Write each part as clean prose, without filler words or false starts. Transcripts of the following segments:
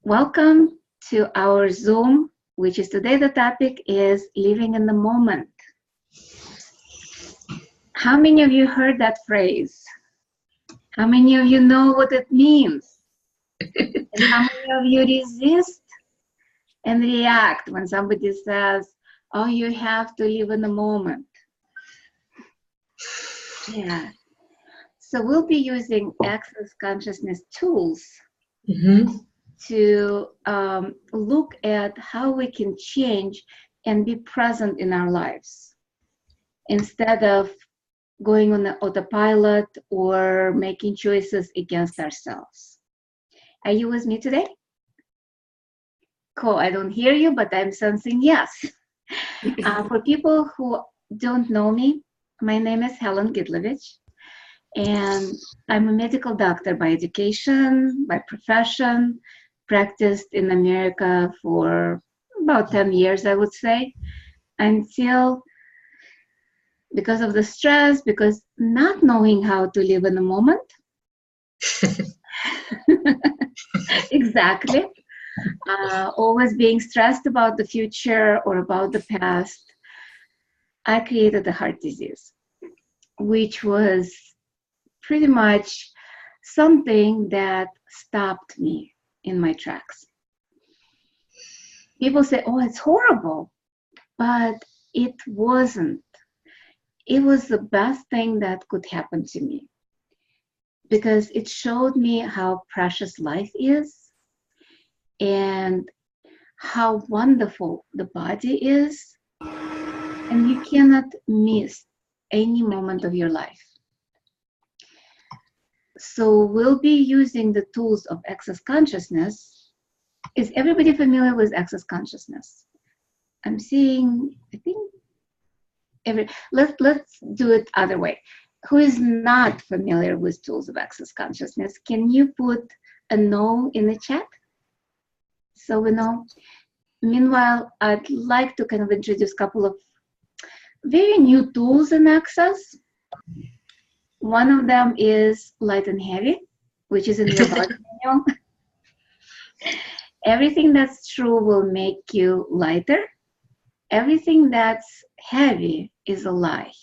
Welcome to our Zoom, which is today the topic is living in the moment. How many of you heard that phrase? How many of you know what it means? And how many of you resist and react when somebody says, oh, you have to live in the moment? Yeah. So we'll be using access consciousness tools to look at how we can change and be present in our lives instead of going on the autopilot or making choices against ourselves. Are you with me today? Cool. I don't hear you, but I'm sensing yes. For people who don't know me, my name is Helen Gitlevich, and I'm a medical doctor by education, by profession, practiced in America for about 10 years, I would say, until, because of the stress, because not knowing how to live in the moment. Exactly. Always being stressed about the future or about the past, I created a heart disease, which was pretty much something that stopped me in my tracks. People say, oh, it's horrible, but it wasn't. It was the best thing that could happen to me because it showed me how precious life is and how wonderful the body is, and you cannot miss any moment of your life. So we'll be using the tools of access consciousness. Is everybody familiar with access consciousness? I'm seeing, I think, let's do it other way. Who is not familiar with tools of access consciousness? Can you put a no in the chat so we know? Meanwhile, I'd like to kind of introduce a couple of very new tools in access. One of them is light and heavy, which is in your body manual. Everything that's true will make you lighter. Everything that's heavy is a lie.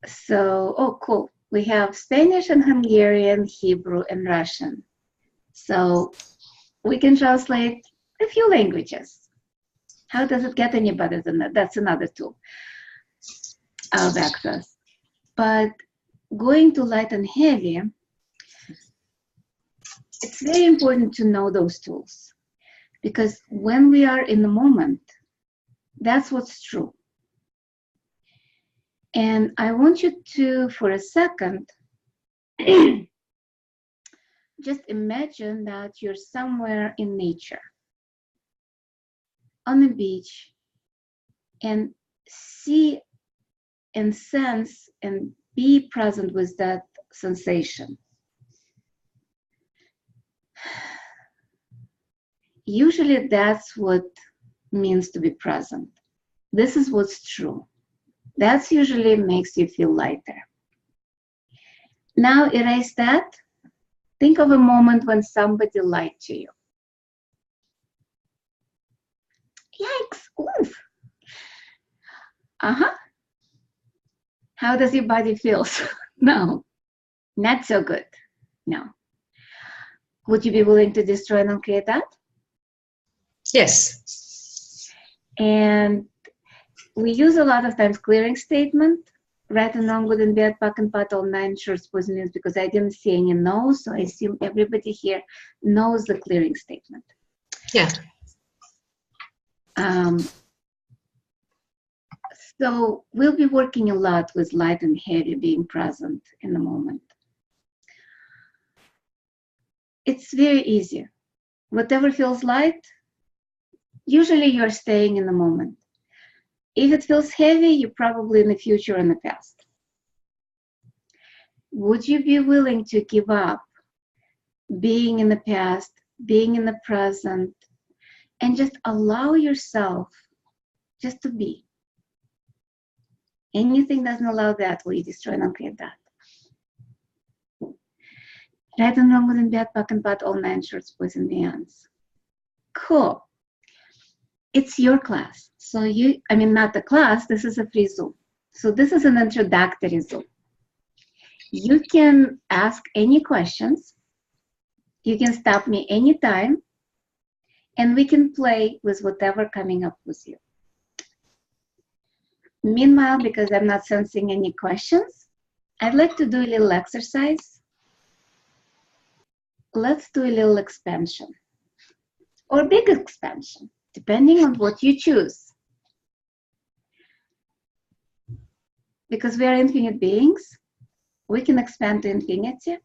So, oh, cool. We have Spanish and Hungarian, Hebrew, and Russian. So we can translate a few languages. How does it get any better than that? That's another tool of access. But going to light and heavy, it's very important to know those tools because when we are in the moment, that's what's true. And I want you to, for a second, just imagine that you're somewhere in nature, on a beach, and see and sense and be present with that sensation. Usually that's what means to be present. This is what's true. That usually makes you feel lighter. Now erase that. Think of a moment when somebody lied to you. Yikes! Oof. How does your body feel? No, not so good. No. Would you be willing to destroy and uncreate that? Yes. And we use a lot of times clearing statement, right and wrong, good and bad, pack and pat, all nine shorts, poison means, because I didn't see any no's, so I assume everybody here knows the clearing statement. Yeah. So we'll be working a lot with light and heavy, being present in the moment. It's very easy. Whatever feels light, usually you're staying in the moment. If it feels heavy, you're probably in the future or in the past. Would you be willing to give up being in the past, being in the present, and just allow yourself just to be? Anything doesn't allow that, will you destroy and uncreate that? Right and wrong, good and bad, back and bad, all nine shorts, boys and beyonds. Cool. It's your class. So not the class, this is a free Zoom. So this is an introductory Zoom. You can ask any questions. You can stop me anytime. And we can play with whatever coming up with you. Meanwhile, because I'm not sensing any questions, I'd like to do a little exercise. Let's do a little expansion or big expansion, depending on what you choose. Because we are infinite beings, we can expand to infinity.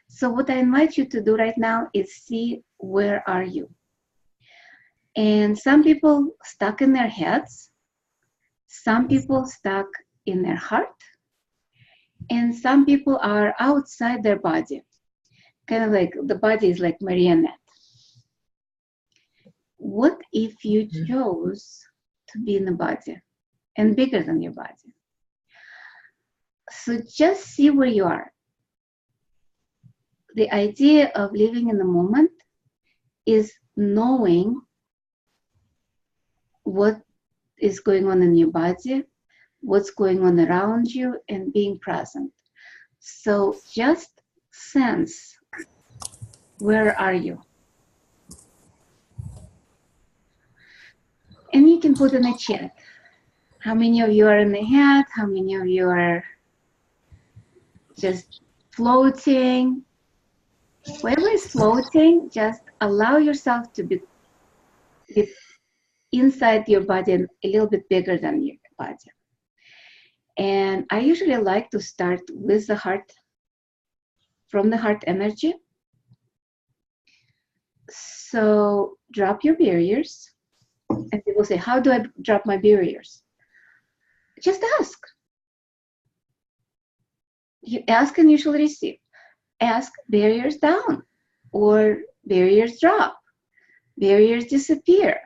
So what I invite you to do right now is see, where are you? And some people stuck in their heads, some people stuck in their heart, and some people are outside their body. Kind of like the body is like marionette. What if you chose to be in the body and bigger than your body? So just see where you are. The idea of living in the moment is knowing what is going on in your body, what's going on around you, and being present. So just sense, where are you? And you can put in a chat. How many of you are in the head? How many of you are just floating? Whoever is floating, just allow yourself to be inside your body and a little bit bigger than your body. And I usually like to start with the heart, from the heart energy. So drop your barriers. And people say, how do I drop my barriers? Just ask. You ask and you shall receive. Ask, barriers down, or barriers drop, barriers disappear.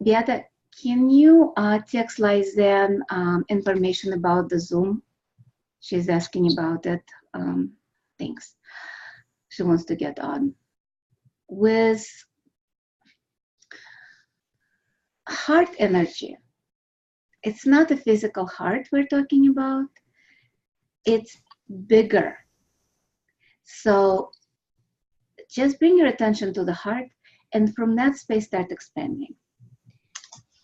Beata, can you text Lizen information about the Zoom? She's asking about it. Thanks. She wants to get on. With heart energy, it's not a physical heart we're talking about. It's bigger. So just bring your attention to the heart, and from that space, start expanding.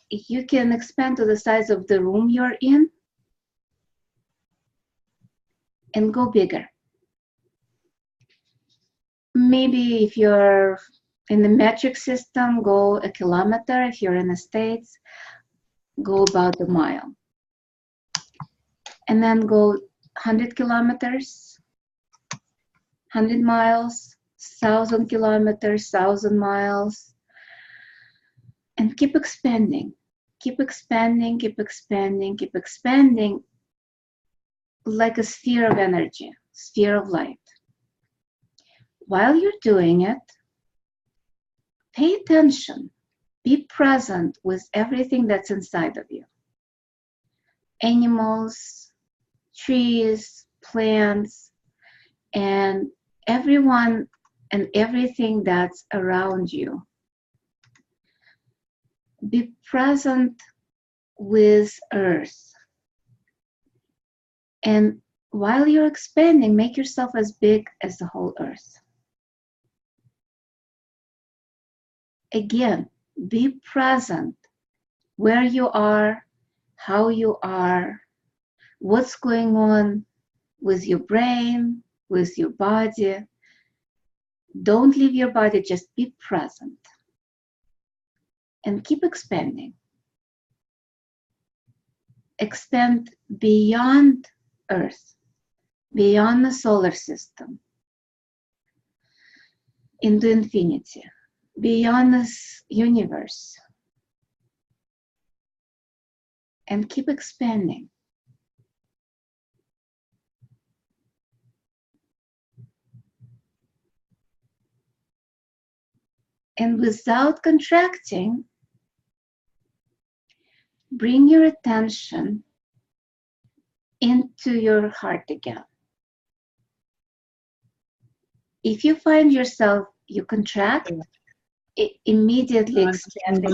You can expand to the size of the room you're in and go bigger. Maybe if you're in the metric system, go a kilometer. If you're in the States, go about a mile. And then go 100 kilometers, 100 miles, 1,000 kilometers, 1,000 miles. And keep expanding, keep expanding, keep expanding, keep expanding, like a sphere of energy, sphere of light. While you're doing it, pay attention, be present with everything that's inside of you. Animals, trees, plants, and everyone and everything that's around you. Be present with Earth. And while you're expanding, make yourself as big as the whole Earth. Again, be present where you are, how you are, what's going on with your brain, with your body. Don't leave your body, just be present. And keep expanding. Expand beyond Earth, beyond the solar system, into infinity, beyond this universe. And keep expanding. And without contracting, bring your attention into your heart again. If you find yourself, you contract, immediately expand.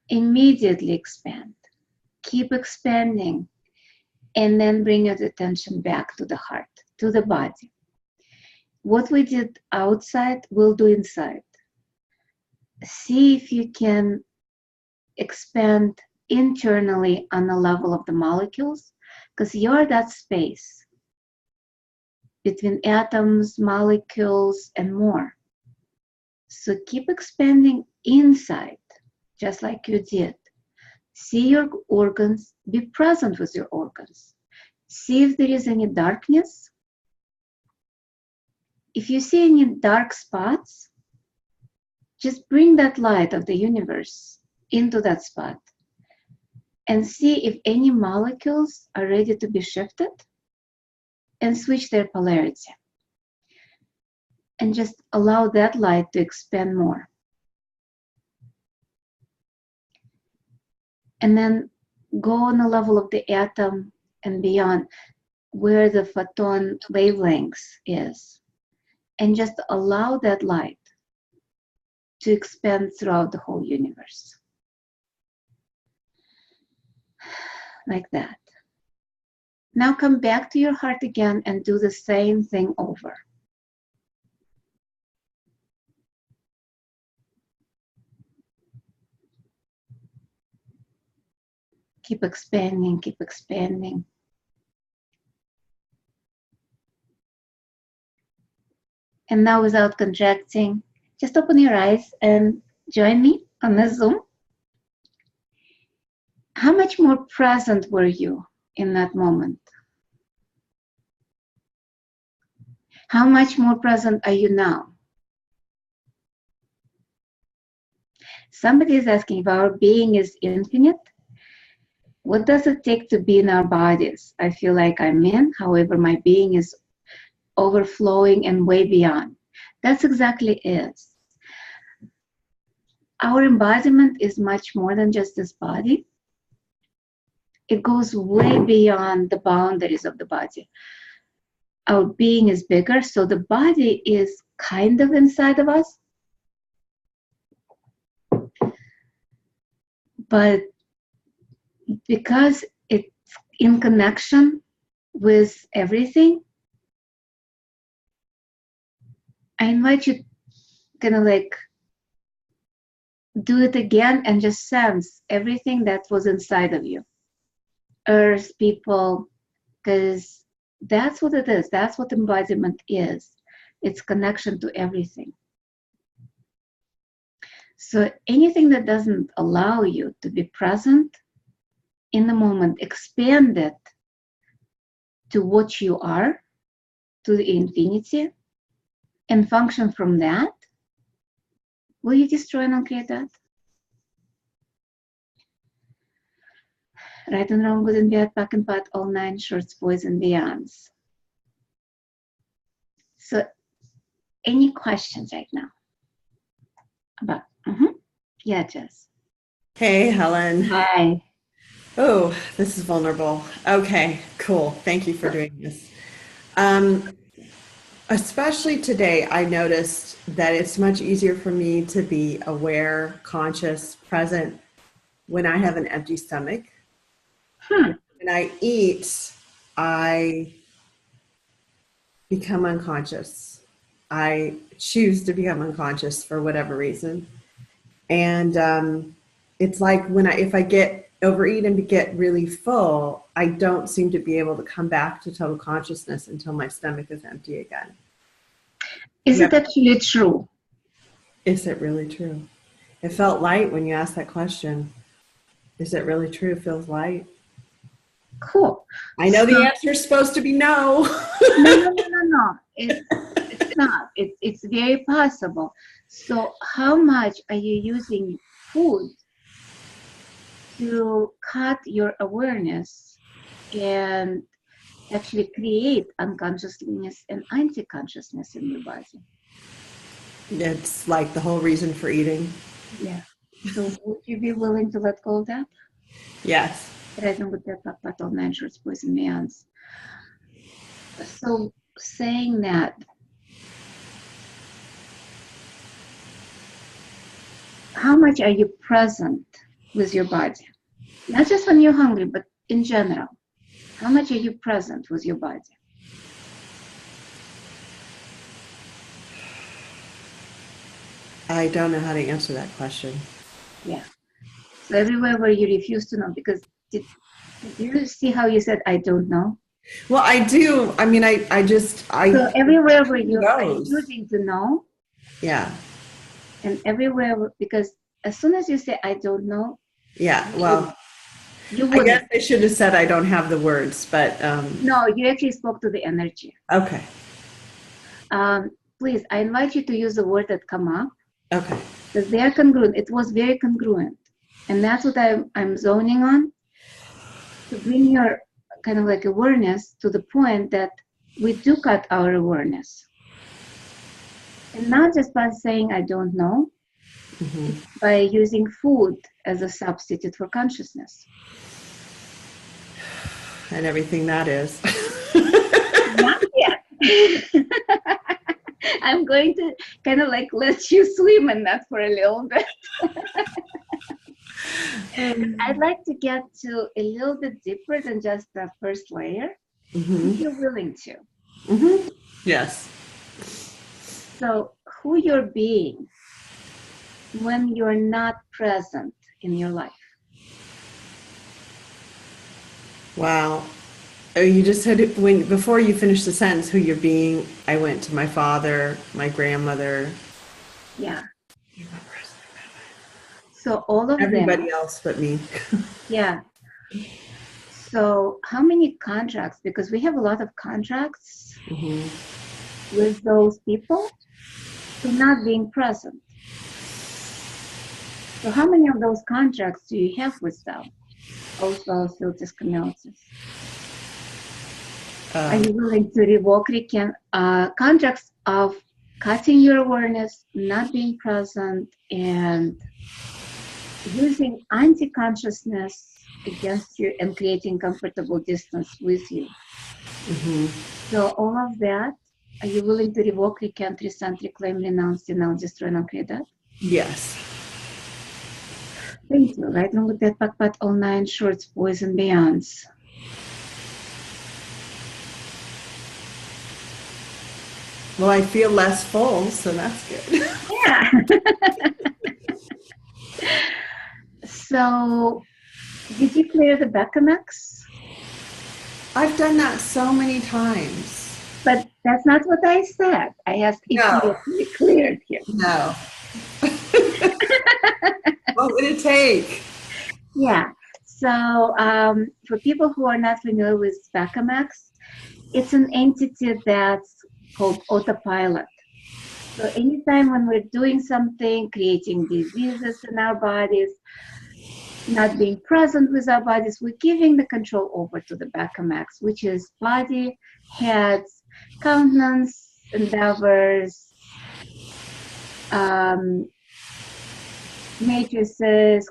Immediately expand. Keep expanding. And then bring your attention back to the heart, to the body. What we did outside, we'll do inside. See if you can expand internally on the level of the molecules, because you're that space between atoms, molecules, and more. So keep expanding inside, just like you did. See your organs, be present with your organs. See if there is any darkness. If you see any dark spots, just bring that light of the universe into that spot and see if any molecules are ready to be shifted and switch their polarity. And just allow that light to expand more. And then go on the level of the atom and beyond, where the photon wavelengths is. And just allow that light to expand throughout the whole universe. Like that. Now come back to your heart again and do the same thing over. Keep expanding, keep expanding. And now without contracting, just open your eyes and join me on the Zoom. How much more present were you in that moment? How much more present are you now? Somebody is asking if our being is infinite. What does it take to be in our bodies? I feel like I'm in, however, my being is overflowing and way beyond. That's exactly it. Our embodiment is much more than just this body. It goes way beyond the boundaries of the body. Our being is bigger, so the body is kind of inside of us. But because it's in connection with everything, I invite you kind of like do it again and just sense everything that was inside of you. Earth, people, because that's what it is. That's what embodiment is. It's connection to everything. So anything that doesn't allow you to be present in the moment, expand it to what you are, to the infinity, and function from that. Will you destroy and uncreate that? Right and wrong, good and bad, back and pat, all nine shorts, boys and beyonds. So, any questions right now? About, yeah, Jess. Hey, Helen. Hi. Oh, this is vulnerable. Okay, cool. Thank you for doing this. Especially today, I noticed that it's much easier for me to be aware, conscious, present when I have an empty stomach. When I eat, I become unconscious. I choose to become unconscious for whatever reason. And it's like if I get overeat and get really full, I don't seem to be able to come back to total consciousness until my stomach is empty again. Is it actually true? Is it really true? It felt light when you asked that question. Is it really true? It feels light. Cool. I know the answer is supposed to be no. No. It's not. It's very possible. So how much are you using food to cut your awareness and actually create unconsciousness and anti-consciousness in your body? It's like the whole reason for eating. Yeah. So would you be willing to let go of that? Yes. Right on with that, but all nine shorts, boys and beyonds. So saying that, how much are you present with your body? Not just when you're hungry, but in general. How much are you present with your body? I don't know how to answer that question. Yeah. So everywhere where you refuse to know, because did you see how you said, I don't know? Well, I do. I mean, I So everywhere where you are goes. refusing to know, Yeah. and everywhere, because as soon as you say, I don't know, Yeah. Well, you I guess wouldn't. I should have said I don't have the words, but No, you actually spoke to the energy. okay. Please, I invite you to use the word that come up, Okay. because they are congruent. It was very congruent. And that's what I'm zoning on, to bring your kind of like awareness to the point that we do cut our awareness. And not just by saying, I don't know, by using food as a substitute for consciousness. And everything that is. Not yet. I'm going to kind of like let you swim in that for a little bit. I'd like to get to a little bit deeper than just the first layer, if you're willing to. Yes. So who you're being when you're not present in your life. Wow. Oh, you just said it before you finished the sentence, who you're being. I went to my father, my grandmother. Yeah. So all of everybody them, else but me. yeah. So how many contracts, because we have a lot of contracts with those people for not being present. So how many of those contracts do you have with them? Also, filters, communities. Are you willing to revoke contracts of cutting your awareness, not being present, and using anti-consciousness against you and creating comfortable distance with you? So all of that, are you willing to revoke, recant, resent, reclaim, renounce, denounce, destroy, and uncreate that? Yes. Thank you. Right on with that, but all nine shorts, boys and beyonds. Well, I feel less full, so that's good. Yeah. So, did you clear the Beckhamax? I've done that so many times. But that's not what I said. I asked if you actually cleared him. No. What would it take? Yeah. So, for people who are not familiar with Beckhamax, it's an entity that's called autopilot. So anytime when we're doing something, creating diseases in our bodies, not being present with our bodies, we're giving the control over to the Beckhamax, which is body, heads, countenance, endeavors, matrices,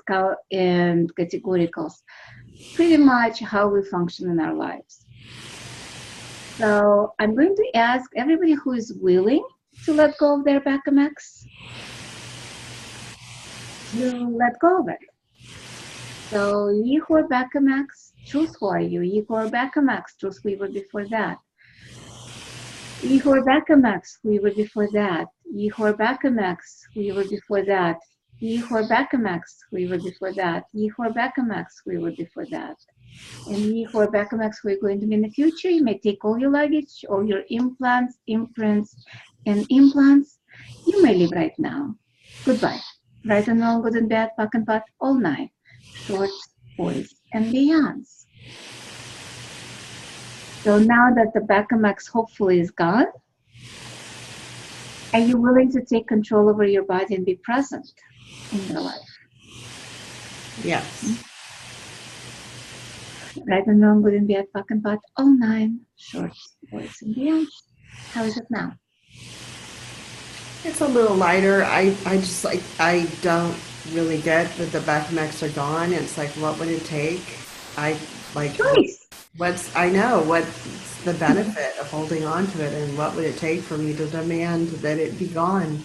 and categoricals. Pretty much how we function in our lives. So I'm going to ask everybody who is willing to let go of their Beckhamax to let go of it. So ye who are Beckhamax, choose who are you. Ye who are Beckhamax, choose who you were before that. Ye who are Beckhamax, who you were before that. Ye who are Beckhamax, who you were before that. Ye who are Beckhamax, who you were before that. Ye who are Beckhamax, who you were before that. And ye who are Beckhamax, who are going to be in the future, you may take all your luggage, all your implants, imprints, and implants. You may leave right now. Goodbye. Right and wrong, good and bad, pack and pat, all nine. Shorts, boys, and beyonds. So now that the Beckhamax hopefully is gone, are you willing to take control over your body and be present in your life? Yes. Right and wrong, good and bad, pack and pat, all nine. Shorts, boys, and beyonds. How is it now? It's a little lighter. I just like, I don't really good, but the back necks are gone. It's like, what would it take? I like Choice. I know what's the benefit of holding on to it, and what would it take for me to demand that it be gone?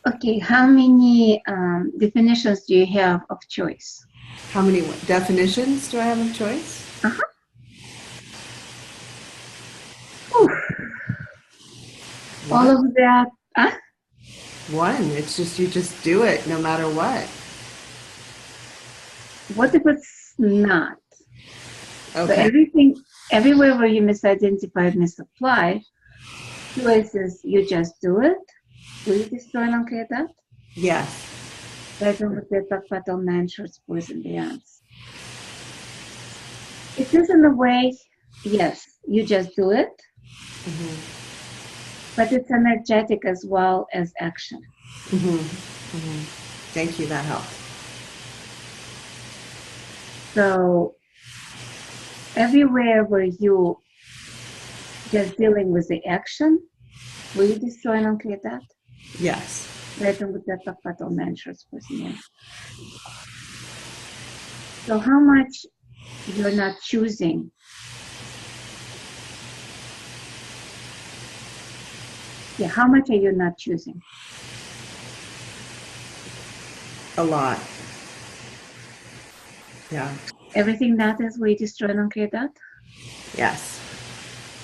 Okay, how many definitions do you have of choice? How many definitions do I have of choice? Uh-huh. Oof. All One. of that. One. It's just you just do it no matter what. What if it's not? So Okay. everywhere where you misidentified, misapply, choice is you just do it. Will you destroy and uncreate that? Yes. Поэтому вот это потом nine shorts, boys and beyonds. It is in a way, yes, you just do it, but it's energetic as well as action. Thank you. That helped. So everywhere where you just dealing with the action, will you destroy and uncreate that? Yes. Поэтому вот это потом nine shorts, boys and beyonds. So how much you're not choosing? Yeah, how much are you not choosing? A lot. Yeah. Everything that is, will you destroy and uncreate that? Yes.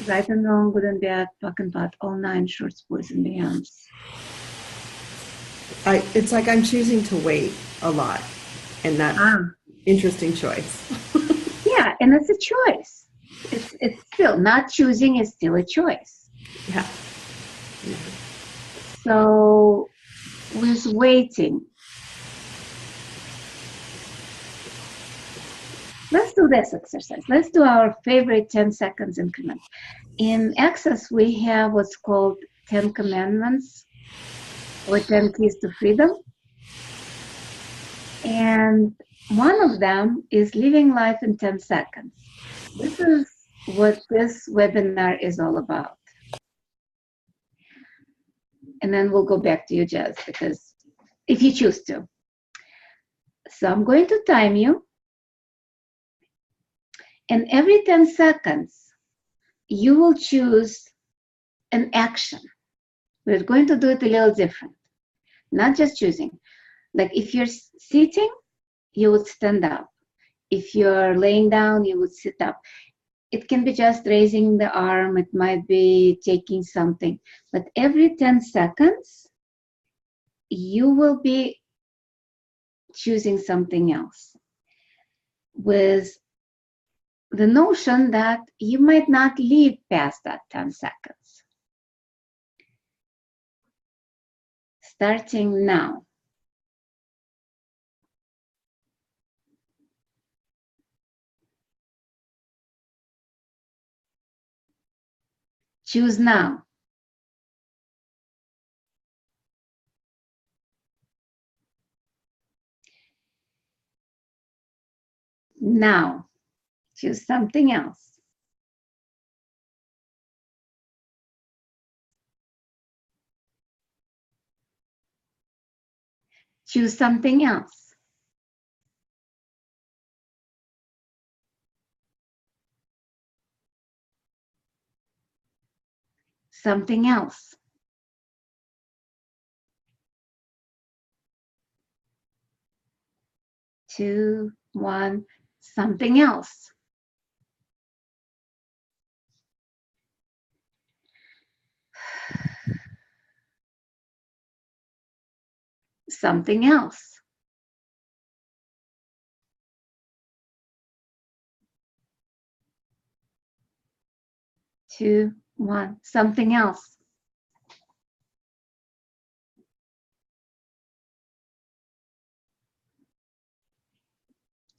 Right and wrong, good and bad, fuck and butt, all nine shorts, boys and beyonds. It's like I'm choosing to wait a lot, and that's interesting choice. Yeah, and it's a choice. It's still not choosing is still a choice. Yeah. So with waiting, let's do this exercise. Let's do our favorite 10 seconds increment. In Access, we have what's called 10 commandments or 10 keys to freedom. And one of them is living life in 10 seconds. This is what this webinar is all about. And then we'll go back to you, Jazz, because if you choose to. So I'm going to time you. And every 10 seconds, you will choose an action. We're going to do it a little different. Not just choosing. Like if you're sitting, you would stand up. If you're laying down, you would sit up. It can be just raising the arm. It might be taking something. But every 10 seconds, you will be choosing something else with the notion that you might not live past that 10 seconds. Starting now. Choose now. Now. Choose something else. Choose something else. Something else. 2, 1, something else. Something else. 2, 1, something else.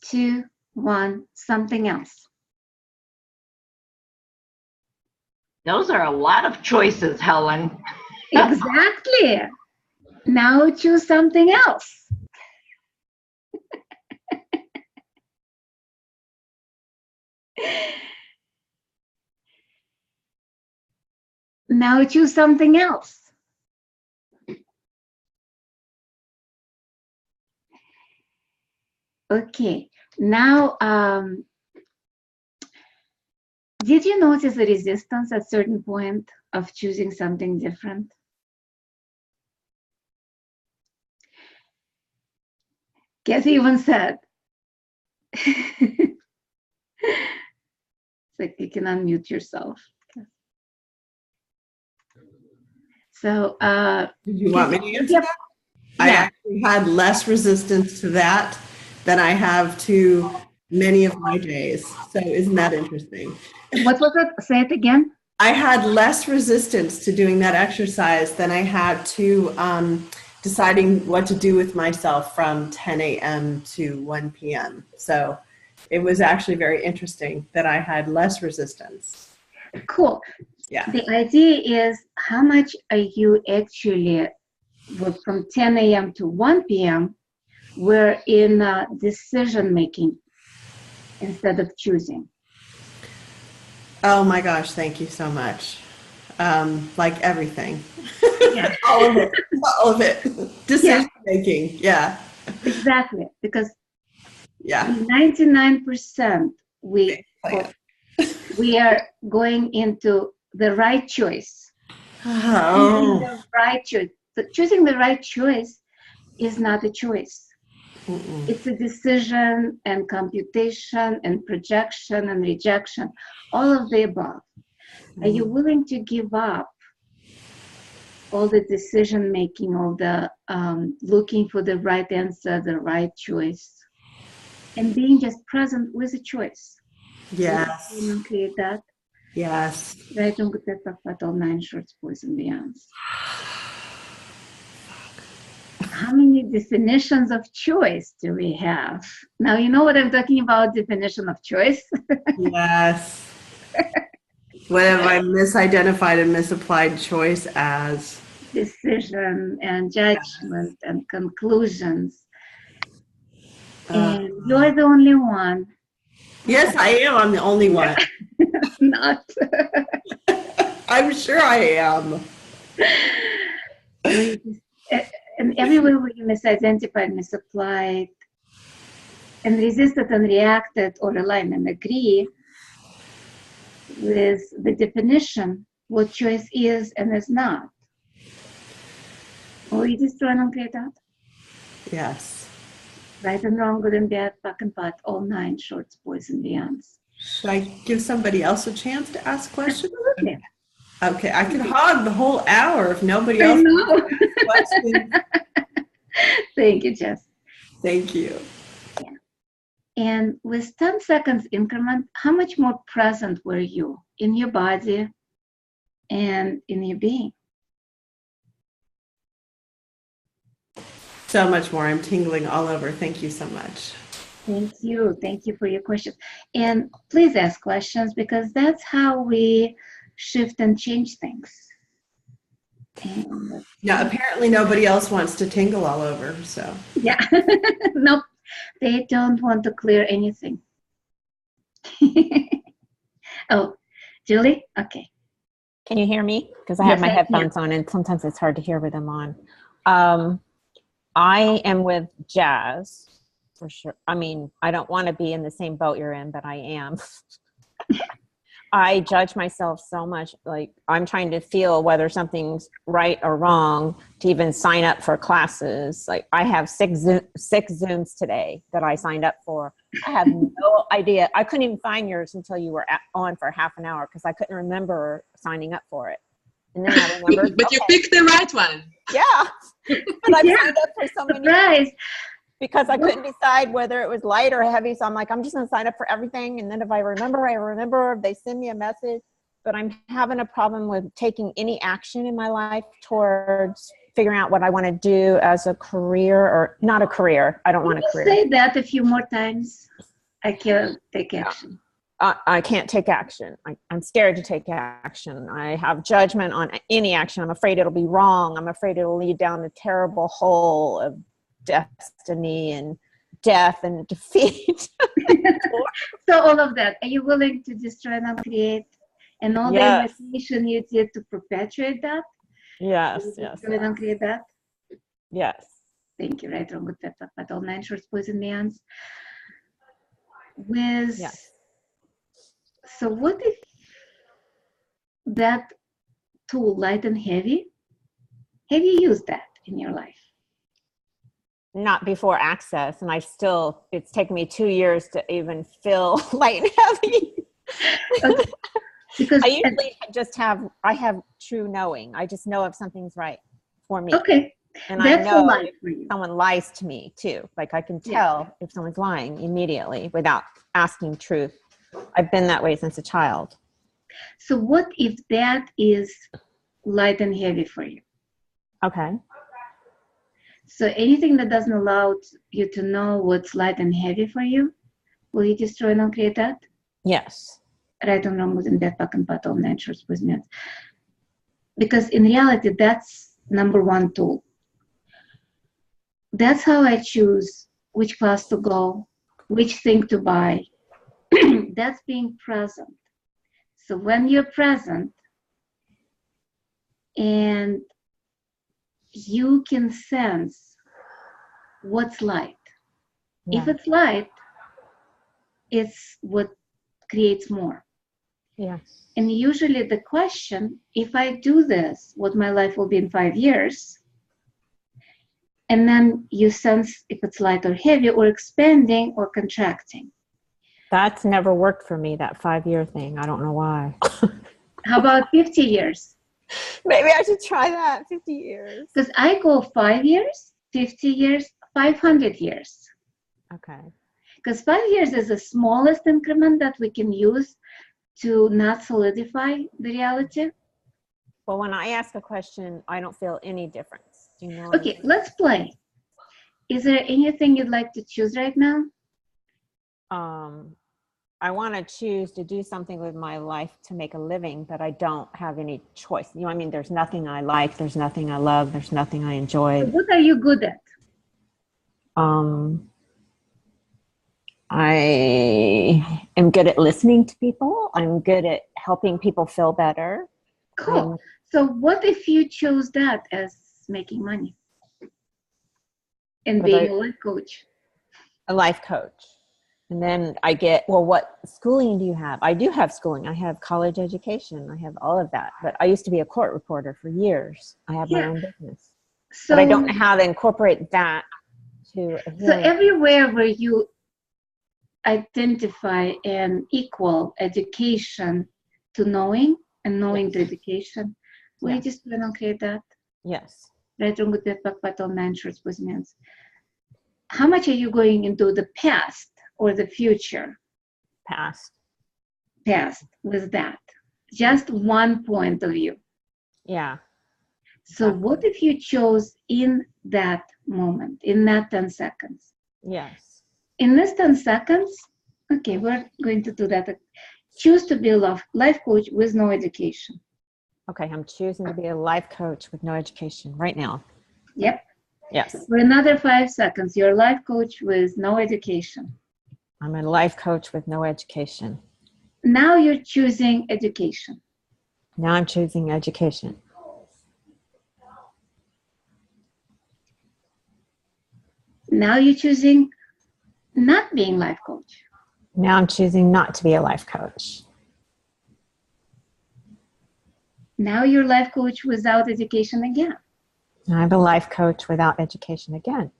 Two, one, something else. Those are a lot of choices, Helen. Exactly. Now choose something else. Now choose something else. Okay. Now, did you notice the resistance at certain point of choosing something different? Kathy even said. It's like you can unmute yourself. So, Did you want me to answer yep. that? I actually had less resistance to that than I have to many of my days. So isn't that interesting? What was it? Say it again. I had less resistance to doing that exercise than I had to deciding what to do with myself from 10 a.m. to 1 p.m. So it was actually very interesting that I had less resistance. Cool. Yeah. The idea is how much are you actually, from 10 a.m. to 1 p.m., we're in decision making instead of choosing. Oh my gosh, thank you so much. Like everything. Yeah. All of it. All of it. Decision making. Yeah. Exactly. Because Yeah. 99% we are going into the right choice. Choosing the right choice. But choosing the right choice is not a choice. It's a decision and computation and projection and rejection, all of the above. Are you willing to give up all the decision making, all the looking for the right answer, the right choice, and being just present with a choice? Yes. You create that. Yes. Right, don't get that all 9 shorts, boys and beyonds. How many definitions of choice do we have? Now, you know what I'm talking about, definition of choice? Yes. What have I misidentified and misapplied choice as? Decision and judgment and conclusions. And you're the only one. Yes, I am. I'm the only one. Not. I'm sure I am. And everywhere where you misidentified, misapplied, and resisted and reacted or align and agree with the definition, what choice is and is not. Or you destroy and create that. Yes. Right and wrong, good and bad, back and pot, all 9 shorts, boys and beyonds. Should I give somebody else a chance to ask questions? Absolutely. Okay, I could hog the whole hour if nobody else wants to ask questions. Thank you, Jess. Thank you. Yeah. And with 10 seconds increment, how much more present were you in your body and in your being? So much more. I'm tingling all over. Thank you so much. Thank you. Thank you for your questions. And please ask questions because that's how we shift and change things. And Yeah, apparently nobody else wants to tingle all over, so. yeah. Nope. They don't want to clear anything. Oh, Julie? Okay. Can you hear me? Because I have my headphones on and sometimes it's hard to hear with them on. I am with Jazz for sure. I mean, I don't want to be in the same boat you're in, but I am. I judge myself so much. Like I'm trying to feel whether something's right or wrong to even sign up for classes. Like I have six Zooms today that I signed up for. I have no idea. I couldn't even find yours until you were on for half an hour because I couldn't remember signing up for it. And then I remembered. But you picked the right one. Yeah. But I signed up for so many because I couldn't decide whether it was light or heavy. So I'm like, I'm just going to sign up for everything. And then if I remember, they send me a message. But I'm having a problem with taking any action in my life towards figuring out what I want to do as a career or not a career. I don't want a career. Say that a few more times. I can't take action. I can't take action. I'm scared to take action. I have judgment on any action. I'm afraid it'll be wrong. I'm afraid it'll lead down a terrible hole of destiny and death and defeat. So all of that, are you willing to destroy and create and all the invitation you did to perpetuate that? Yes. Destroy and create that? Yes. Thank you. Right, wrong, good, bad, but all nine shorts, boys and beyonds. With Yes. So what if that tool, light and heavy, have you used that in your life? Not before Access, and it's taken me 2 years to even feel light and heavy. Okay. Because I usually I have true knowing. I just know if something's right for me. okay, And that's I know a lie if for you. someone lies to me too. Like I can tell if someone's lying immediately without asking truth. I've been that way since a child. So what if that is light and heavy for you? Okay. So anything that doesn't allow you to know what's light and heavy for you, will you destroy and uncreate that? Yes. Right and wrong, good and bad, back and pat, all nine shorts, boys and beyonds. Because in reality, that's number one tool. That's how I choose which class to go, which thing to buy. That's being present. So when you're present and you can sense what's light. Yeah. If it's light, it's what creates more. Yes. And usually the question, if I do this, what my life will be in 5 years, and then you sense if it's light or heavy or expanding or contracting. That's never worked for me, that 5-year thing. I don't know why. How about 50 years? Maybe I should try that. 50 years. Because I go 5 years, 50 years, 500 years. Okay. Because 5 years is the smallest increment that we can use to not solidify the reality. Well, when I ask a question, I don't feel any difference. Do you know? Okay, let's play. Is there anything you'd like to choose right now? I want to choose to do something with my life to make a living, but I don't have any choice. You know what I mean? There's nothing I like. There's nothing I love. There's nothing I enjoy. So what are you good at? I am good at listening to people. I'm good at helping people feel better. Cool. So what if you chose that as making money and being a life coach? A life coach. And then I get, well, what schooling do you have? I do have schooling. I have college education. I have all of that. But I used to be a court reporter for years. I have my own business. So, but I don't know how to incorporate that to a healing. So everywhere where you identify and equal education to knowing and knowing to education, will you just plan on create that? Yes. Right, wrong, good, bad, back, pat, all nine shorts, boys and beyonds. How much are you going into the past or the future? Past with that. Just one point of view. Yeah. So what if you chose in that moment, in that 10 seconds? Yes. In this 10 seconds, okay, we're going to do that. Choose to be a life coach with no education. Okay, I'm choosing to be a life coach with no education right now. Yep. Yes. For another 5 seconds, you're a life coach with no education. I'm a life coach with no education. Now you're choosing education. Now I'm choosing education. Now you're choosing not being life coach. Now I'm choosing not to be a life coach. Now you're life coach without education again. I'm a life coach without education again.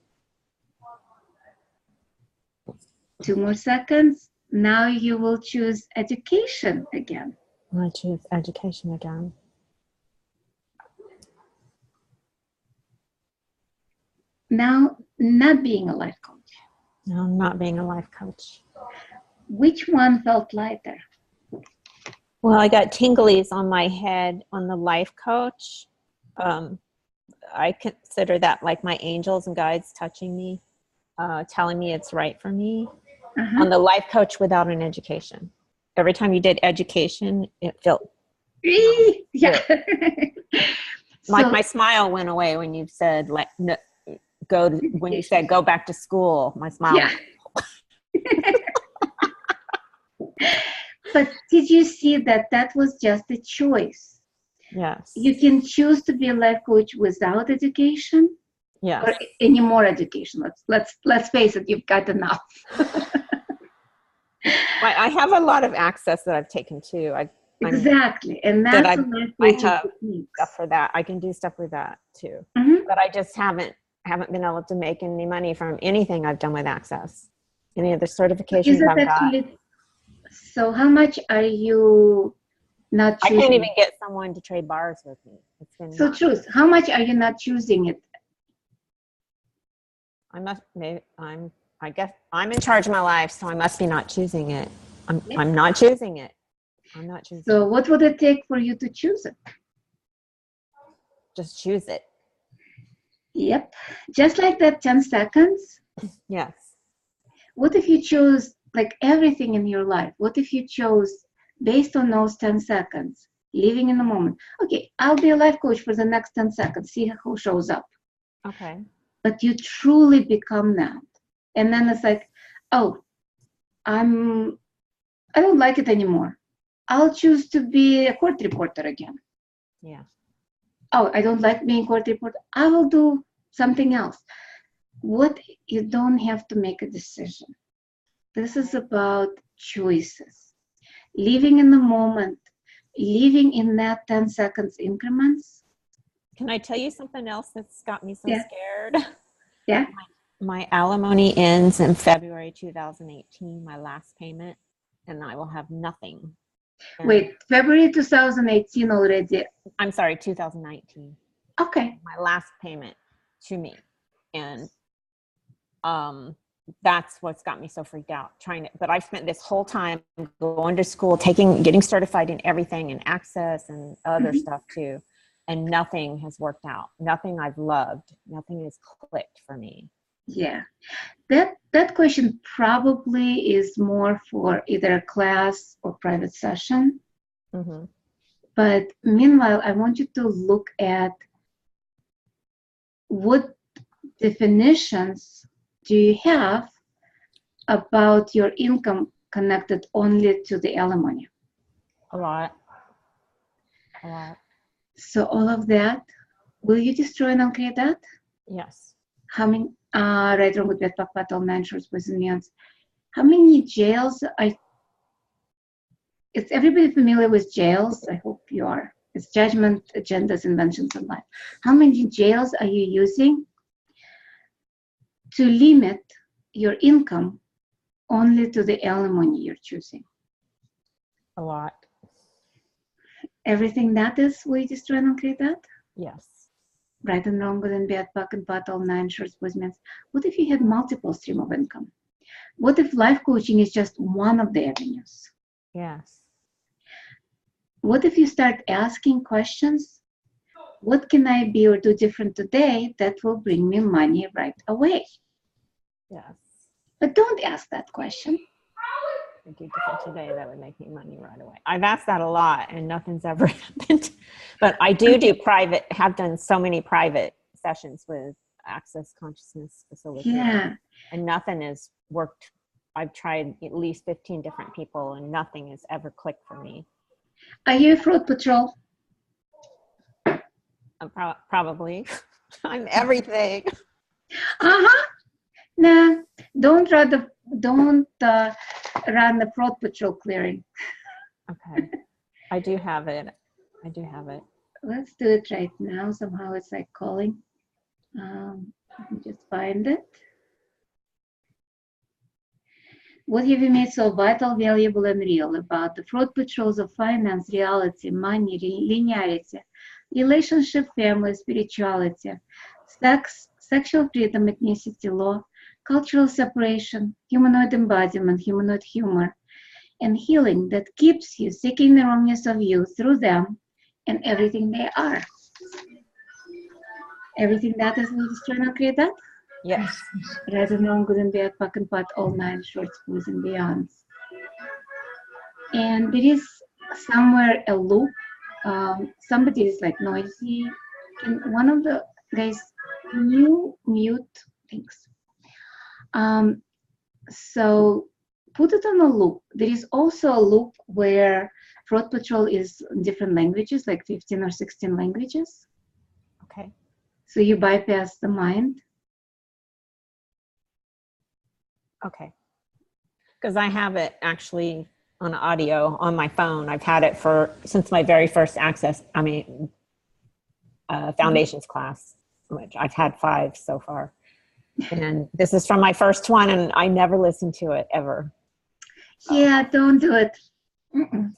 2 more seconds. Now you will choose education again. I choose education again. Now, not being a life coach. No, I'm not being a life coach. Which one felt lighter? Well, I got tinglies on my head on the life coach. I consider that like my angels and guides touching me, telling me it's right for me. On the life coach without an education. Every time you did education, it felt yeah. like my smile went away when you said like no, when you said go back to school. My smile. Yeah. But did you see that was just a choice? Yes. You can choose to be a life coach without education. Yes. or any more education. Let's face it, you've got enough. I have a lot of access that I've taken too. Exactly, and that's I a life coaching have techniques. stuff for that. I can do stuff with that too. Mhm. But I just haven't been able to make any money from anything I've done with access. Any of the certifications Is it I've got. actually? So how much are you not I choosing? can't even get someone to trade bars with me. It's been So nuts. truth, how much are you not choosing it? I guess I'm in charge of my life, so I must be not choosing it. Yep. I'm not choosing it. I'm not choosing So it. what would it take for you to choose it? Just choose it. Yep. Just like that 10 seconds. Yes. What if you chose like everything in your life? What if you chose based on those 10 seconds, living in the moment? Okay, I'll be a life coach for the next 10 seconds, see who shows up. Okay. But you truly become that. And then it's like, oh, I don't like it anymore. I'll choose to be a court reporter again. Yeah. Oh, I don't like being court reporter. I will do something else. What you don't have to make a decision. This is about choices. Living in the moment, living in that 10 seconds increments. Can I tell you something else that's got me so Yeah. scared? Yeah. My alimony ends in February 2018, my last payment, and I will have nothing. And Wait, February 2018 already. I'm sorry, 2019. Okay. My last payment to me. And that's what's got me so freaked out but I've spent this whole time going to school, getting certified in everything and access and other stuff too. And nothing has worked out. Nothing I've loved. Nothing has clicked for me. Yeah. That question probably is more for either a class or private session. Mm-hmm. But meanwhile, I want you to look at what definitions do you have about your income connected only to the alimony? A lot. So all of that, will you destroy and uncreate that? Yes. How many, right, wrong, good, bad, bad, bad, all nine shorts, boys and beyonds. How many jails is everybody familiar with jails? I hope you are. It's judgment, agendas, inventions, and life. How many jails are you using to limit your income only to the alimony you're choosing? A lot. Everything that is, will you destroy and uncreate that? Yes. Right and wrong, good and bad, buck and pot, all nine shorts, boys and beyonds. What if you had multiple stream of income? What if life coaching is just one of the avenues? Yes. What if you start asking questions? What can I be or do different today that will bring me money right away? Yes. But don't ask that question. I do different today that would make me money right away. I've asked that a lot and nothing's ever happened. But I have done so many private sessions with Access Consciousness Facilitator. Yeah. And nothing has worked. I've tried at least 15 different people and nothing has ever clicked for me. Are you a fraud patrol? Probably. I'm everything. Nah, don't run the fraud patrol clearing. Okay. I do have it. Let's do it right now. Somehow it's like calling. Let me just find it. What have you made so vital, valuable, and real about the fraud patrols of finance, reality, money, linearity, relationship, family, spirituality, sex, sexual freedom, ethnicity, law, cultural separation, humanoid embodiment, humanoid humor, and healing that keeps you seeking the wrongness of you through them and everything they are? Everything that is, will destroy and create that? Yes. Right and wrong, good and bad, pack and pot, all nine shorts, boys and beyonds. And there is somewhere a loop. Somebody is like noisy. Can one of the guys, can you mute? Thanks. So put it on a loop. There is also a loop where Fraud Patrol is in different languages, like 15 or 16 languages. Okay. So you bypass the mind. Okay. Because I have it actually on audio on my phone. I've had it since my very first foundations class, which I've had 5 so far. And this is from my first one, and I never listened to it ever. Yeah, don't do it. Mm-mm.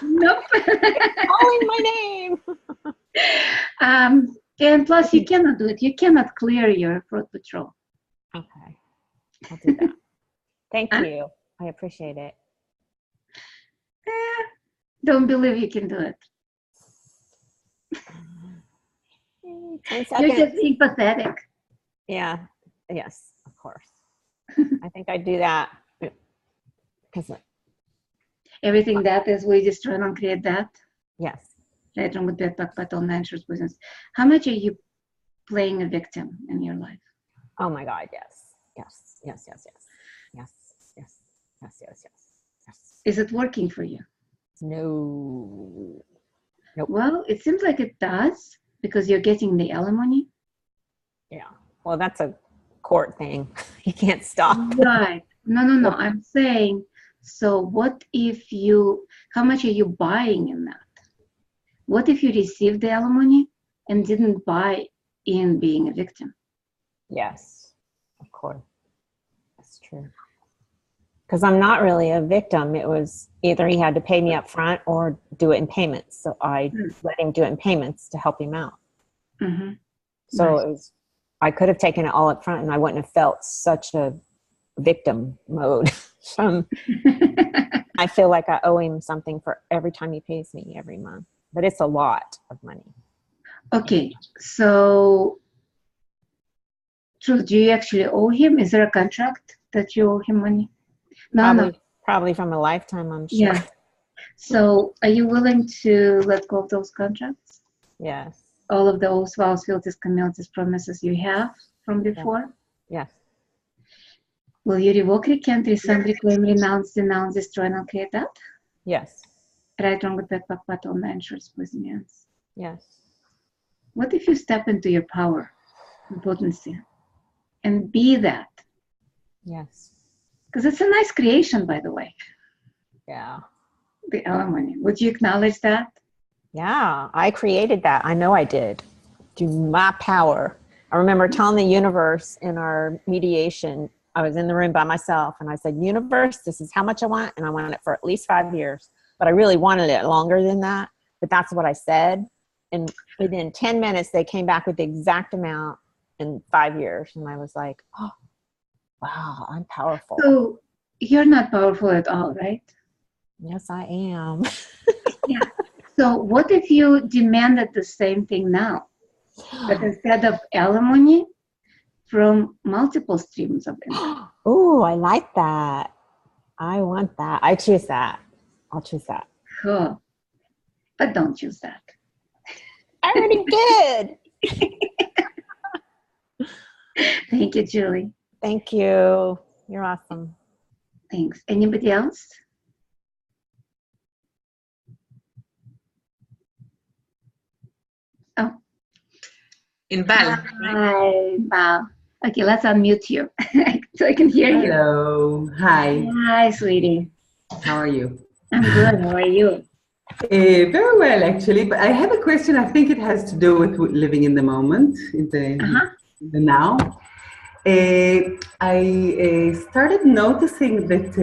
Nope. Calling my name. And plus, you cannot do it. You cannot clear your throat patrol. Okay. I'll do that. Thank you. I appreciate it. Don't believe you can do it. 10 You're seconds. just being pathetic. Yeah. Yes, of course. I think I do that because, Everything that is, we just try and create that. yes. Right, wrong with that, but all natural business. How much are you playing a victim in your life? Oh my God. Yes. Yes. Yes. Yes. Yes. Yes. Yes. Yes. Yes. Yes. Yes. Is it working for you? No. Nope. Well, it seems like it does because you're getting the alimony. Yeah. Well, that's a court thing. You can't stop. Right. No. I'm saying, so what if how much are you buying in that? What if you received the alimony and didn't buy in being a victim? Yes, of course. That's true. Because I'm not really a victim. It was either he had to pay me up front or do it in payments. So I let him do it in payments to help him out. Mm-hmm. So Nice. I could have taken it all up front and I wouldn't have felt such a victim mode. I feel like I owe him something for every time he pays me every month. But it's a lot of money. Okay, so Truth, do you actually owe him? Is there a contract that you owe him money? No. Probably from a lifetime, I'm sure. Yeah. So are you willing to let go of those contracts? Yes. All of the oaths, vows, fealties, communities, promises you have from before? Yes. Will you revoke, recant, rescind, reclaim, renounce, denounce, destroy, and create that? Yes. Right, wrong, with that, pat, all nine shorts, please, yes. Yes. What if you step into your power and potency and be that? Yes. Because it's a nice creation, by the way, Yeah. the alimony. Would you acknowledge that? Yeah, I created that. I know I did. Through my power. I remember telling the universe in our mediation, I was in the room by myself and I said, universe, this is how much I want. And I want it for at least 5 years. But I really wanted it longer than that. But that's what I said. And within 10 minutes, they came back with the exact amount in 5 years. And I was like, oh, wow, I'm powerful. So you're not powerful at all, right? Yes, I am. Yeah. So what if you demanded the same thing now? But instead of alimony, from multiple streams of income. Oh, I like that. I want that. I choose that. I'll choose that. Cool. But don't choose that. I already did. Thank you, Julie. Thank you. You're awesome. Thanks. Anybody else? Oh. Inbal. Hi, Val. Okay, let's unmute you so I can hear you. Hello. Hi. Hi, sweetie. How are you? I'm good. How are you? Very well, actually. But I have a question. I think it has to do with living in the moment, in the now. I started noticing that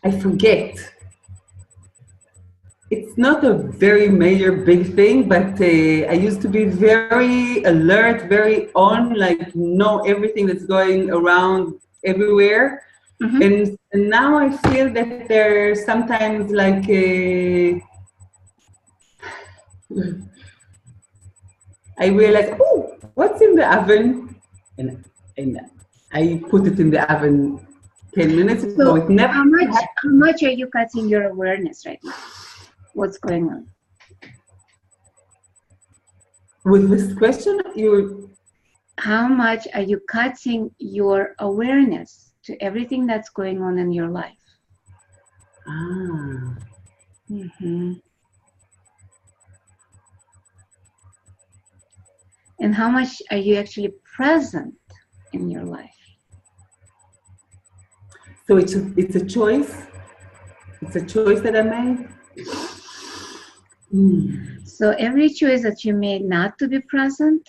I forget. It's not a very major big thing, but I used to be very alert, very on, like know everything that's going around everywhere. And now I feel that there's sometimes like I realize, oh, what's in the oven? And I put it in the oven 10 minutes ago. So it never how much are you cutting your awareness right now? What's going on? With this question, how much are you cutting your awareness to everything that's going on in your life? And how much are you actually present in your life? So it's a choice. It's a choice that I made. So every choice that you made not to be present,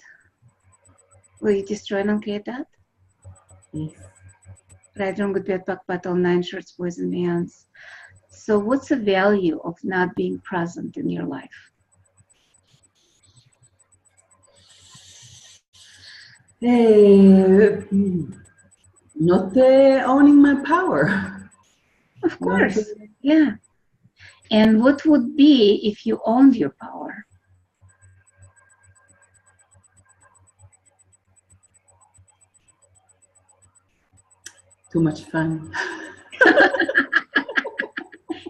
will you destroy and uncreate that? Yes. Right, wrong, good, bad, back, battle, 9 shorts, boys and beyonds. So what's the value of not being present in your life? Not owning my power. Of course, yeah. And what would be if you owned your power? Too much fun.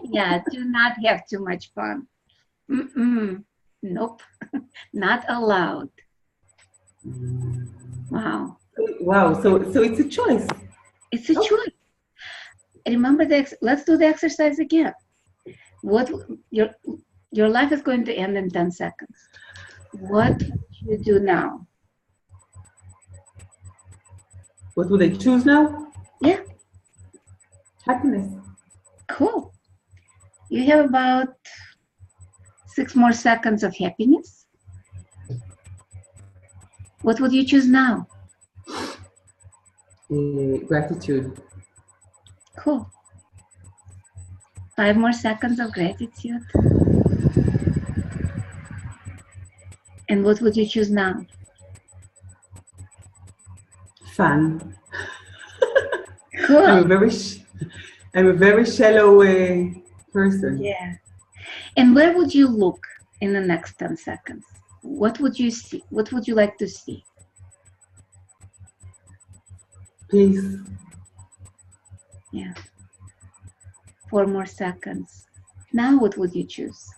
Yeah, do not have too much fun. Nope, not allowed. Wow. Wow, so it's a choice. It's a choice. Remember let's do the exercise again. What your life is going to end in 10 seconds. What would you do now? What would I choose now? Yeah. Happiness. Cool. You have about 6 more seconds of happiness. What would you choose now? Gratitude. Cool. 5 more seconds of gratitude. And what would you choose now? Fun. Cool. I'm a very shallow person. Yeah. And where would you look in the next 10 seconds? What would you see? What would you like to see? Peace. Yeah. 4 more seconds. Now what would you choose?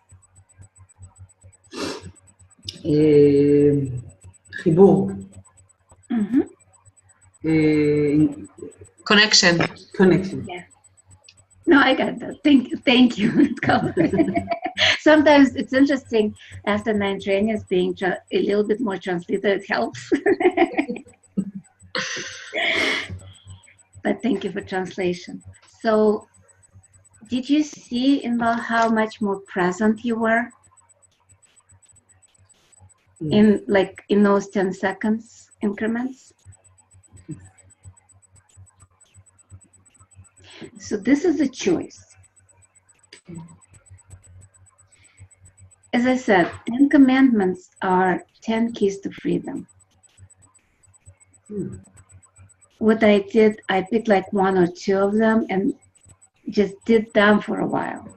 חיבור. Connection. Connection. Yeah. No, I got that. Thank you. Sometimes it's interesting after 9 trainings being a little bit more translated, it helps. But thank you for translation. So did you see about how much more present you were in those 10 seconds increments? So this is a choice. As I said, 10 commandments are 10 keys to freedom. What I did, I picked like 1 or 2 of them and just did them for a while.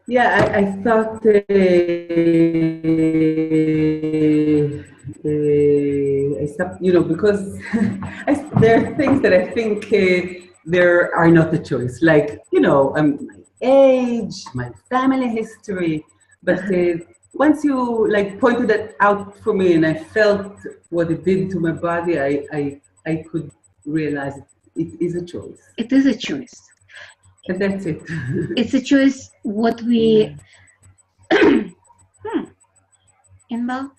Yeah, I thought I stopped, because there are things that I think there are not a choice. Like, my age, my family history. But once you pointed that out for me and I felt what it did to my body, I could realize it is a choice. It is a choice. And that's it. It's a choice what we Inbal,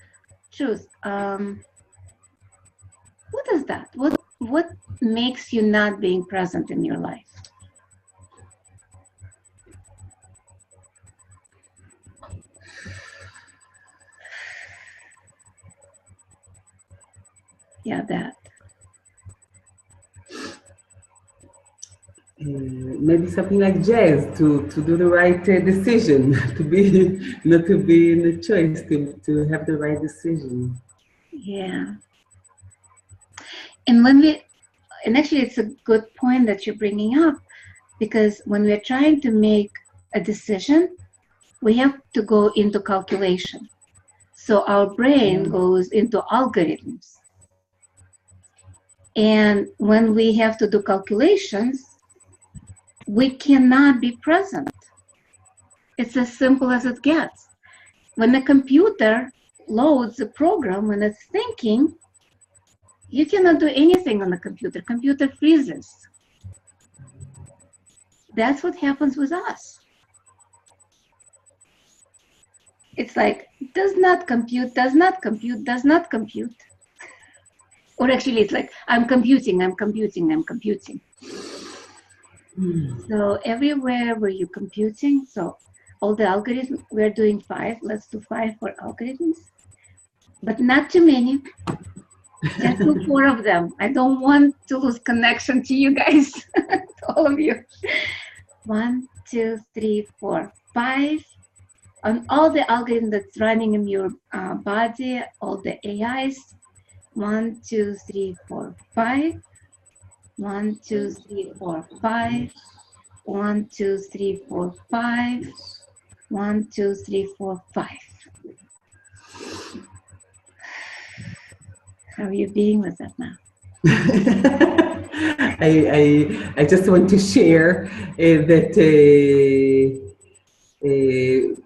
choose. What is that? What makes you not being present in your life? Yeah, that. Maybe something like jazz to do the right decision, not to be in the choice, to have the right decision. Yeah. And actually it's a good point that you're bringing up, because when we're trying to make a decision, we have to go into calculation. So our brain goes into algorithms. And when we have to do calculations, we cannot be present. It's as simple as it gets. When the computer loads a program, when it's thinking, you cannot do anything on the computer. Computer freezes. That's what happens with us. it's like, does not compute, does not compute, does not compute. Or actually, it's like, I'm computing, I'm computing, I'm computing. So everywhere where you're computing, so all the algorithms, we're doing 5. Let's do 5 for algorithms, but not too many. Just do 4 of them. I don't want to lose connection to you guys, to all of you. 1, 2, 3, 4, 5. On all the algorithm that's running in your body, all the AIs. 1, 2, 3, 4, 5. 1, 2, 3, 4, 5. 1, 2, 3, 4, 5. 1, 2, 3, 4, 5. How are you being with that now? I just want to share that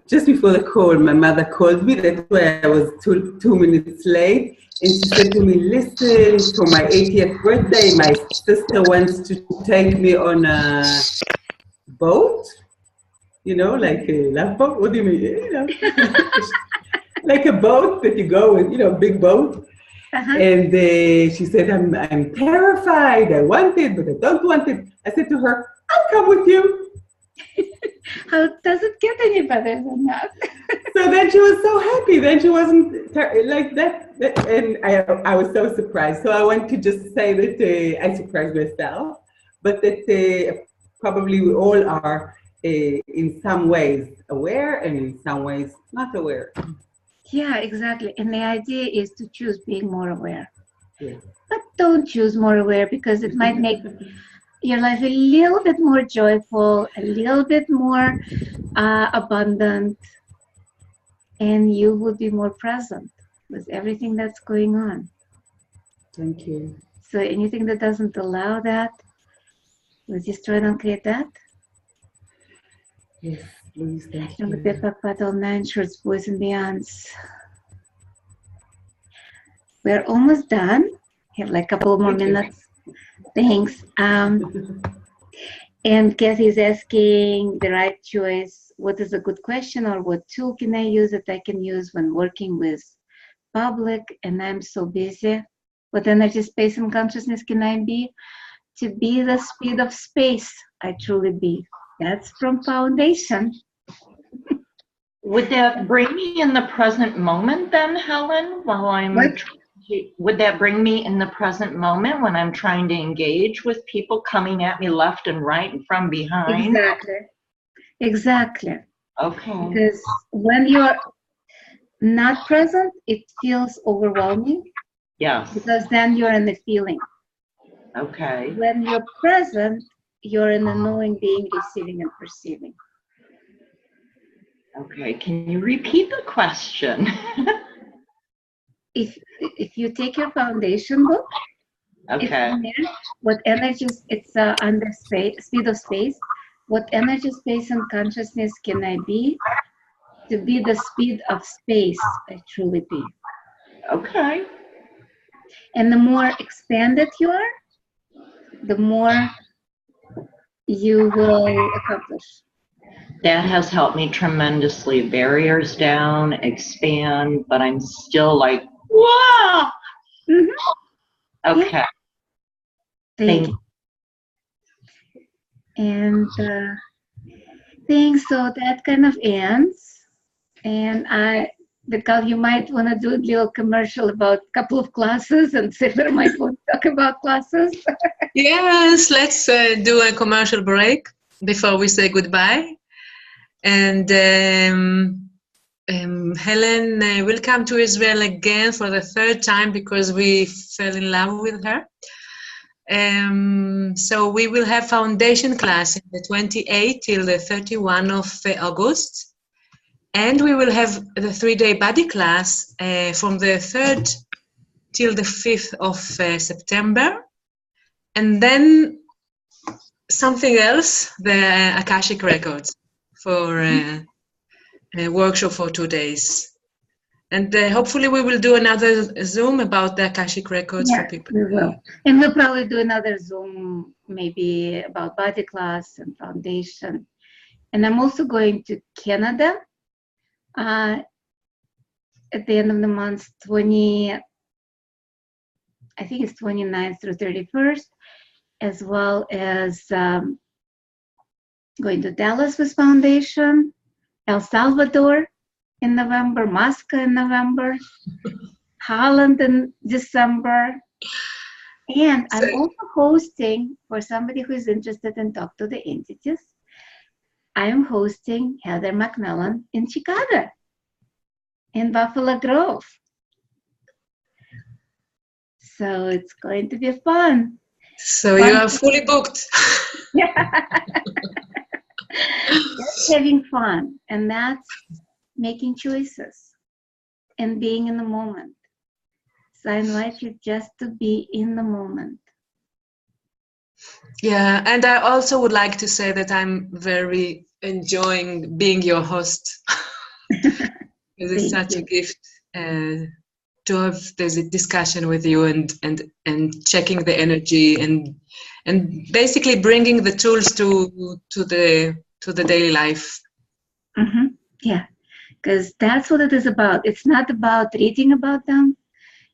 just before the call, my mother called me. That's why I was two minutes late. And she said to me, listen, for my 80th birthday, my sister wants to take me on a boat. You know, like a love boat. What do you mean? You know, like a boat that you go with, you know, big boat. And she said, I'm terrified. I want it, but I don't want it. I said to her, I'll come with you. How does it get any better than that? So then she was so happy. Then she wasn't like that. And I was so surprised. So I want to just say that I surprised myself, but that probably we all are in some ways aware and in some ways not aware. Yeah, exactly. And the idea is to choose being more aware. Yeah. But don't choose more aware, because it might make your life a little bit more joyful, a little bit more abundant, and you will be more present with everything that's going on. Thank you. So anything that doesn't allow that, we just try to create that. Yes, please, thank And you. with the Patel 9 shorts, boys and beyonds. We're almost done. Have like a couple more minutes. Thanks. And Kathy's asking the right choice. What is a good question, or what tool can I use that I can use when working with public and I'm so busy? What energy, space, and consciousness can I be? To be the speed of space I truly be. That's from Foundation. Would that bring me in the present moment then, Helen, while I'm... Would that bring me in the present moment when I'm trying to engage with people coming at me left and right and from behind? Exactly. Okay. Because when you're not present, it feels overwhelming. Yes. Because then you're in the feeling. Okay. When you're present, you're in the knowing, being, receiving, and perceiving. Okay. Can you repeat the question? If you take your Foundation book, okay. it's in there. What energies? It's under space, speed of space. What energy, space, and consciousness can I be to be the speed of space I truly be? Okay. And the more expanded you are, the more you will accomplish. That has helped me tremendously. Barriers down, expand, but I'm still like, whoa! Mm-hmm. Okay. Yeah. Thank you. And so that kind of ends. And because you might want to do a little commercial about a couple of classes, and Sarah might want to talk about classes. Yes, let's do a commercial break before we say goodbye. And Helen will come to Israel again for the 3rd time because we fell in love with her. So we will have Foundation class in the 28th till the 31 of August. And we will have the 3-day body class from the 3rd till the 5th of September. And then something else, the Akashic Records for a workshop for 2 days. And hopefully we will do another Zoom about the Akashic Records for people. We will. And we'll probably do another Zoom maybe about body class and Foundation. And I'm also going to Canada at the end of the month, I think it's 29th through 31st, as well as going to Dallas with Foundation, El Salvador in November, Moscow in November, Holland in December. And I'm also hosting, for somebody who is interested in Talk to the Entities, I am hosting Heather McMillan in Chicago, in Buffalo Grove. So it's going to be fun. So you are fully booked. That's having fun, and that's making choices and being in the moment. So I invite you just to be in the moment. Yeah, and I also would like to say that I'm very enjoying being your host. It's such a gift to have this discussion with you and checking the energy and basically bringing the tools to the daily life. Mm-hmm. Yeah, because that's what it is about. It's not about reading about them.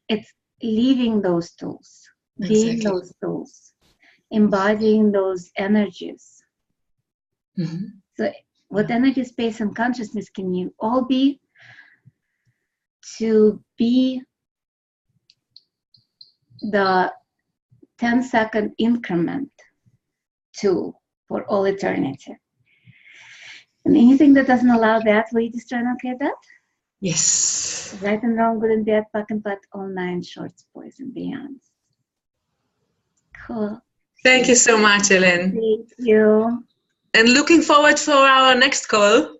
It's living those tools, being those tools, embodying those energies. Mm-hmm. So what energy, space, and consciousness can you all be to be the 10-second increment tool for all eternity? And anything that doesn't allow that, will you just try and okay that? Yes. Right and wrong, good and bad, fuck and butt, all 9 shorts, boys and beyonds. Cool. Thank you so much, Helen. Thank you. And looking forward for our next call.